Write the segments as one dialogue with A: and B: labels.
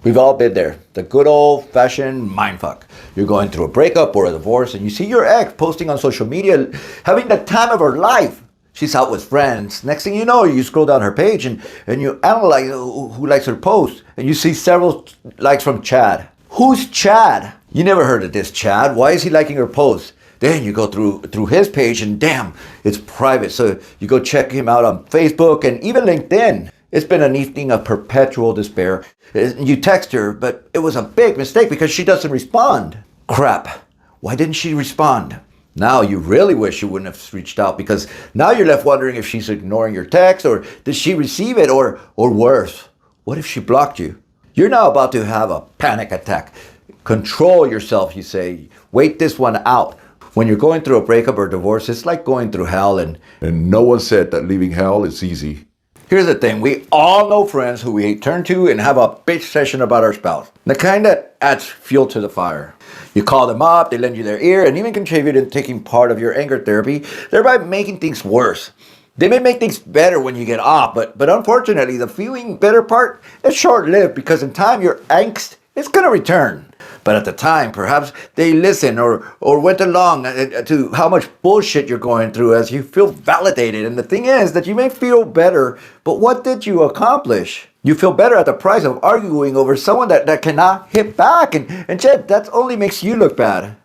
A: We've all been there. The good old-fashioned mindfuck. You're going through a breakup or a divorce and you see your ex posting on social media, having the time of her life. She's out with friends. Next thing you know, you scroll down her page and you analyze who likes her post. And you see several likes from Chad. Who's Chad? You never heard of this Chad. Why is he liking her post? Then you go through his page and damn, it's private. So you go check him out on Facebook and even LinkedIn. It's been an evening of perpetual despair. You text her, but it was a big mistake because she doesn't respond. Crap. Why didn't she respond? Now you really wish you wouldn't have reached out because now you're left wondering if she's ignoring your text or did she receive it or worse, what if she blocked you? You're now about to have a panic attack. Control yourself, you say. Wait this one out. When you're going through a breakup or divorce, it's like going through hell and
B: no one said that leaving hell is easy.
A: Here's the thing, we all know friends who we turn to and have a bitch session about our spouse. The kind that adds fuel to the fire. You call them up, they lend you their ear, and even contribute in taking part of your anger therapy, thereby making things worse. They may make things better when you get off, but unfortunately, the feeling better part is short-lived because in time, your angst is going to return. But at the time, perhaps they listen or went along to how much bullshit you're going through as you feel validated. And the thing is that you may feel better, but what did you accomplish? You feel better at the price of arguing over someone that cannot hit back. And Jed, that only makes you look bad.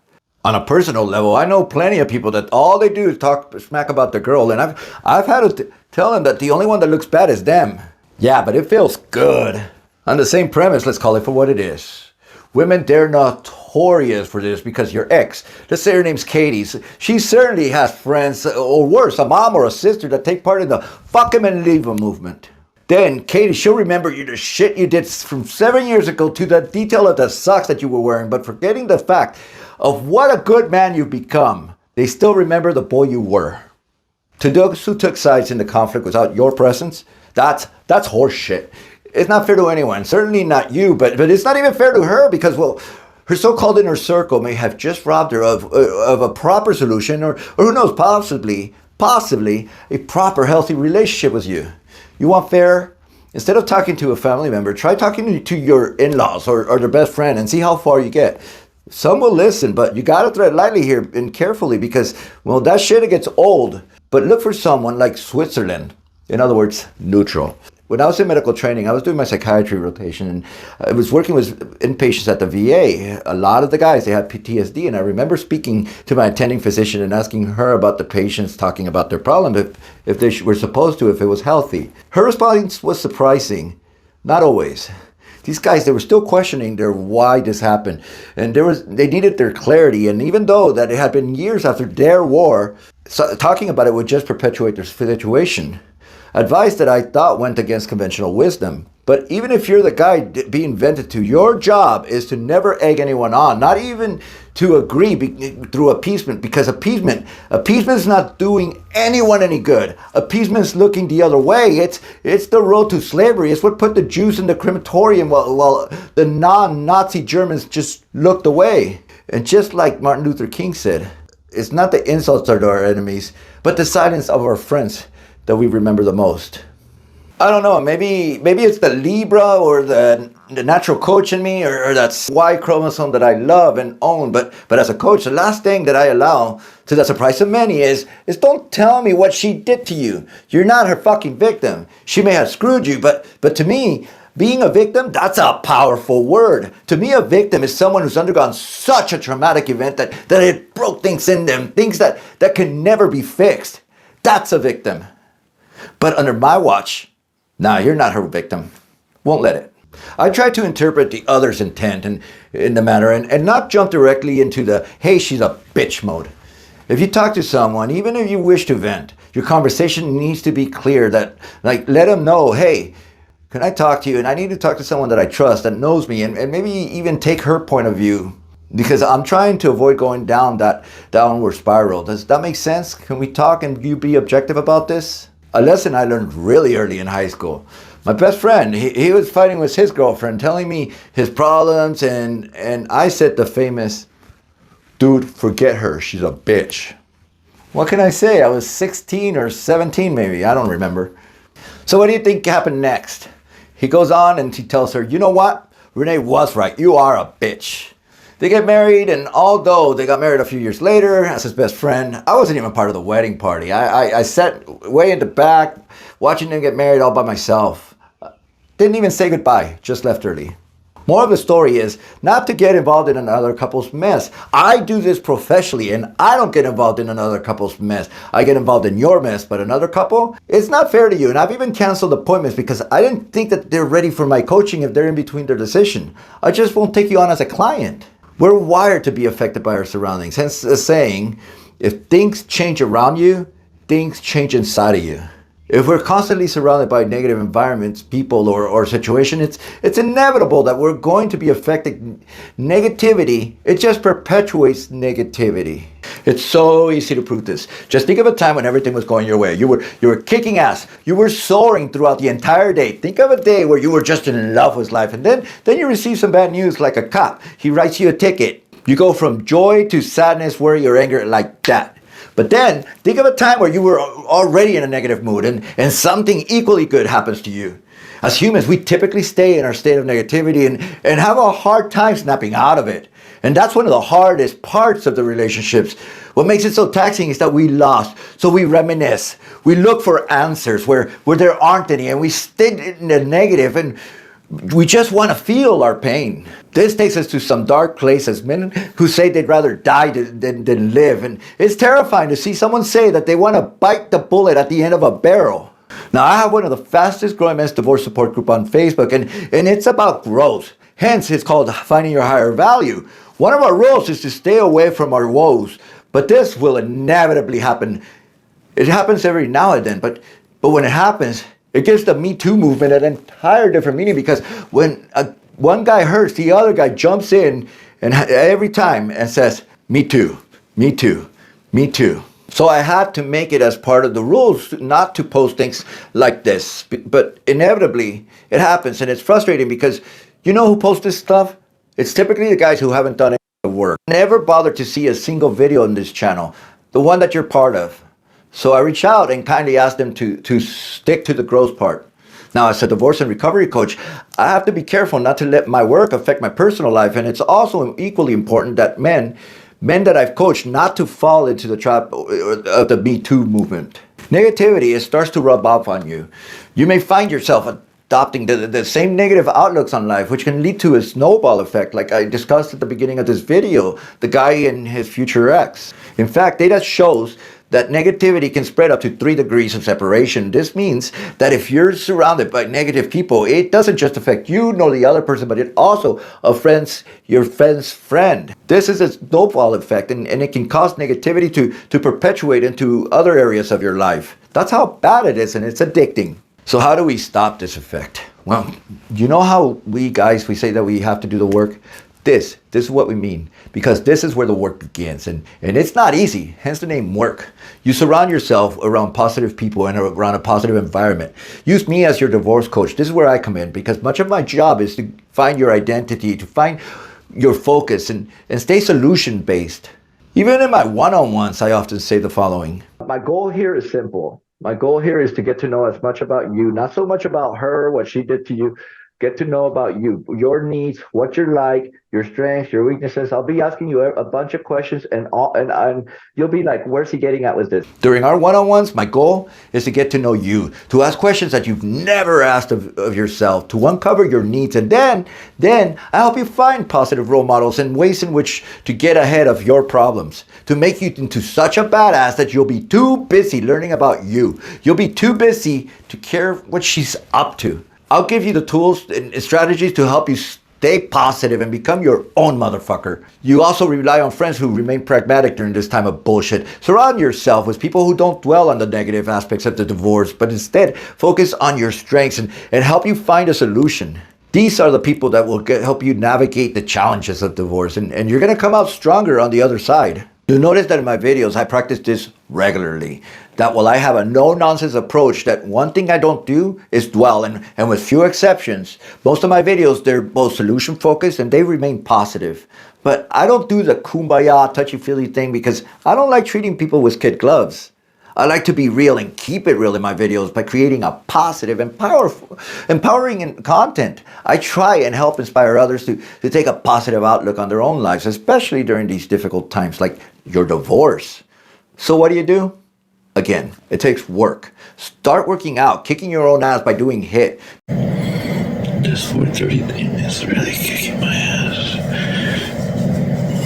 A: On a personal level, I know plenty of people that all they do is talk smack about the girl. And I've had to tell them that the only one that looks bad is them. Yeah, but it feels good. On the same premise, let's call it for what it is. Women, they're notorious for this because your ex, let's say her name's Katie, she certainly has friends, or worse, a mom or a sister that take part in the fuck him and leave him movement. Then Katie, she'll remember you the shit you did from 7 years ago to the detail of the socks that you were wearing, but forgetting the fact of what a good man you've become. They still remember the boy you were. To those who took sides in the conflict without your presence, that's horse shit. It's not fair to anyone, certainly not you, but it's not even fair to her because, well, her so-called inner circle may have just robbed her of a proper solution or who knows, possibly a proper, healthy relationship with you. You want fair? Instead of talking to a family member, try talking to your in-laws or their best friend and see how far you get. Some will listen, but you gotta tread lightly here and carefully because, well, that shit gets old. But look for someone like Switzerland. In other words, neutral. When I was in medical training, I was doing my psychiatry rotation and I was working with inpatients at the VA. A lot of the guys, they had PTSD, and I remember speaking to my attending physician and asking her about the patients, talking about their problem, if they were supposed to, if it was healthy. Her response was surprising. Not always. These guys, they were still questioning their why this happened. And they needed their clarity. And even though that it had been years after their war, talking about it would just perpetuate their situation. Advice that I thought went against conventional wisdom. But even if you're the guy being vented to, your job is to never egg anyone on, not even to agree through appeasement, because appeasement is not doing anyone any good. Appeasement is looking the other way. It's the road to slavery. It's what put the Jews in the crematorium while the non-Nazi Germans just looked away. And just like Martin Luther King said, it's not the insults that are our enemies, but the silence of our friends that we remember the most. I don't know, maybe it's the Libra or the natural coach in me or that Y chromosome that I love and own, but as a coach, the last thing that I allow, to the surprise of many, is don't tell me what she did to you. You're not her fucking victim. She may have screwed you, but to me, being a victim, that's a powerful word. To me, a victim is someone who's undergone such a traumatic event that it broke things in them, things that can never be fixed. That's a victim. But under my watch, nah, you're not her victim. Won't let it. I try to interpret the other's intent in the matter and not jump directly into the, hey, she's a bitch mode. If you talk to someone, even if you wish to vent, your conversation needs to be clear that, like, let them know, hey, can I talk to you? And I need to talk to someone that I trust, that knows me, and maybe even take her point of view. Because I'm trying to avoid going down that downward spiral. Does that make sense? Can we talk and you be objective about this? A lesson I learned really early in high school. My best friend, he was fighting with his girlfriend, telling me his problems, and I said the famous, dude, forget her, she's a bitch. What can I say? I was 16 or 17 maybe, I don't remember. So what do you think happened next? He goes on and he tells her, you know what? Rene was right. You are a bitch. They get married, and although they got married a few years later as his best friend, I wasn't even part of the wedding party. I sat way in the back watching them get married all by myself. Didn't even say goodbye, just left early. More of the story is not to get involved in another couple's mess. I do this professionally, and I don't get involved in another couple's mess. I get involved in your mess, but another couple, it's not fair to you. And I've even canceled appointments because I didn't think that they're ready for my coaching if they're in between their decision. I just won't take you on as a client. We're wired to be affected by our surroundings. Hence the saying, if things change around you, things change inside of you. If we're constantly surrounded by negative environments, people, or situation, it's inevitable that we're going to be affected. Negativity, it just perpetuates negativity. It's so easy to prove this. Just think of a time when everything was going your way. You were kicking ass. You were soaring throughout the entire day. Think of a day where you were just in love with life, and then you receive some bad news like a cop. He writes you a ticket. You go from joy to sadness, worry, or anger like that. But then, think of a time where you were already in a negative mood and something equally good happens to you. As humans, we typically stay in our state of negativity and have a hard time snapping out of it. And that's one of the hardest parts of the relationships. What makes it so taxing is that we lost. So we reminisce. We look for answers where there aren't any, and we stay in the negative, and we just want to feel our pain. This takes us to some dark places. Men who say they'd rather die than live. And it's terrifying to see someone say that they want to bite the bullet at the end of a barrel. Now, I have one of the fastest growing men's divorce support group on Facebook, and it's about growth. Hence, it's called Finding Your Higher Value. One of our rules is to stay away from our woes. But this will inevitably happen. It happens every now and then, but when it happens, it gives the Me Too movement an entire different meaning, because when one guy hurts, the other guy jumps in and every time and says, me too, me too, me too. So I had to make it as part of the rules not to post things like this. But inevitably, it happens, and it's frustrating because you know who posts this stuff? It's typically the guys who haven't done any work. Never bothered to see a single video on this channel, the one that you're part of. So I reached out and kindly asked them to stick to the growth part. Now, as a divorce and recovery coach, I have to be careful not to let my work affect my personal life. And it's also equally important that men that I've coached not to fall into the trap of the Me Too movement. Negativity, it starts to rub off on you. You may find yourself adopting the same negative outlooks on life, which can lead to a snowball effect, like I discussed at the beginning of this video, the guy and his future ex. In fact, data shows that negativity can spread up to 3 degrees of separation. This means that if you're surrounded by negative people, it doesn't just affect you nor the other person, but it also affects your friend's friend. This is a snowball effect, and it can cause negativity to perpetuate into other areas of your life. That's how bad it is, and it's addicting. So how do we stop this effect? Well, you know how we say that we have to do the work? This is what we mean, because this is where the work begins, and it's not easy, hence the name work. You surround yourself around positive people and around a positive environment. Use me as your divorce coach. This is where I come in, because much of my job is to find your identity, to find your focus, and stay solution-based. Even in my one-on-ones, I often say the following. My goal here is simple. My goal here is to get to know as much about you, not so much about her, what she did to you. Get to know about you, your needs, what you're like, your strengths, your weaknesses. I'll be asking you a bunch of questions, and you'll be like, where's he getting at with this? During our one-on-ones, my goal is to get to know you, to ask questions that you've never asked of yourself, to uncover your needs, and then I help you find positive role models and ways in which to get ahead of your problems, to make you into such a badass that you'll be too busy learning about you. You'll be too busy to care what she's up to. I'll give you the tools and strategies to help you stay positive and become your own motherfucker. You also rely on friends who remain pragmatic during this time of bullshit. Surround yourself with people who don't dwell on the negative aspects of the divorce, but instead focus on your strengths and help you find a solution. These are the people that will help you navigate the challenges of divorce, and you're going to come out stronger on the other side. You'll notice that in my videos, I practice this regularly. That while I have a no-nonsense approach, that one thing I don't do is dwell, and with few exceptions, most of my videos, they're both solution-focused and they remain positive. But I don't do the kumbaya, touchy-feely thing because I don't like treating people with kid gloves. I like to be real and keep it real in my videos by creating a positive and empowering content. I try and help inspire others to take a positive outlook on their own lives, especially during these difficult times like your divorce. So what do? Again, it takes work. Start working out, kicking your own ass by doing HIIT.
C: This 4:30 thing is really kicking my ass.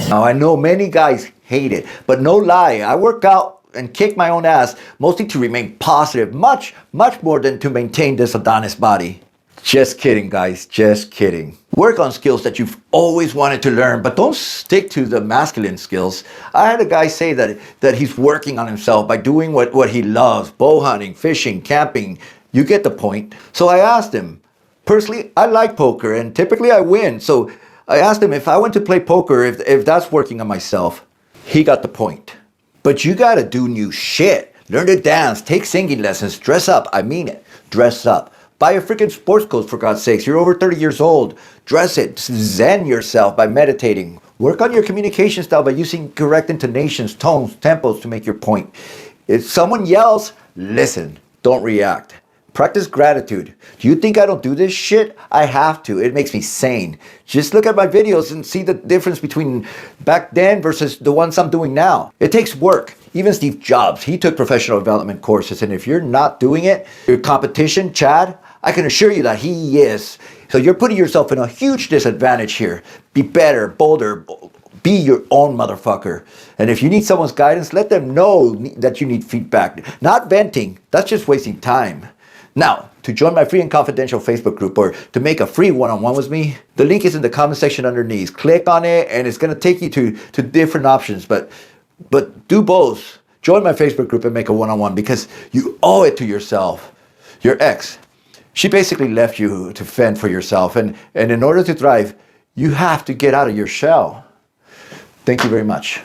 A: Now, I know many guys hate it, but no lie, I work out and kick my own ass mostly to remain positive, much more than to maintain this Adonis body. Just kidding, guys, just kidding. Work on skills that you've always wanted to learn, but don't stick to the masculine skills. I had a guy say that he's working on himself by doing what he loves, bow hunting, fishing, camping. You get the point. So I asked him, personally, I like poker and typically I win. So I asked him if I went to play poker, if that's working on myself. He got the point. But you gotta do new shit. Learn to dance, take singing lessons, dress up. I mean it, dress up. Buy a freaking sports coat for God's sakes. You're over 30 years old. Dress it, zen yourself by meditating. Work on your communication style by using correct intonations, tones, tempos to make your point. If someone yells, listen, don't react. Practice gratitude. Do you think I don't do this shit? I have to. It makes me sane. Just look at my videos and see the difference between back then versus the ones I'm doing now. It takes work. Even Steve Jobs, he took professional development courses, and if you're not doing it, your competition, Chad, I can assure you that he is. So you're putting yourself in a huge disadvantage here. Be better, bolder, be your own motherfucker. And if you need someone's guidance, let them know that you need feedback. Not venting. That's just wasting time. Now, to join my free and confidential Facebook group or to make a free one-on-one with me, the link is in the comment section underneath. Click on it and it's going to take you to different options. But do both. Join my Facebook group and make a one-on-one because you owe it to yourself. Your ex, she basically left you to fend for yourself. And in order to thrive, you have to get out of your shell. Thank you very much.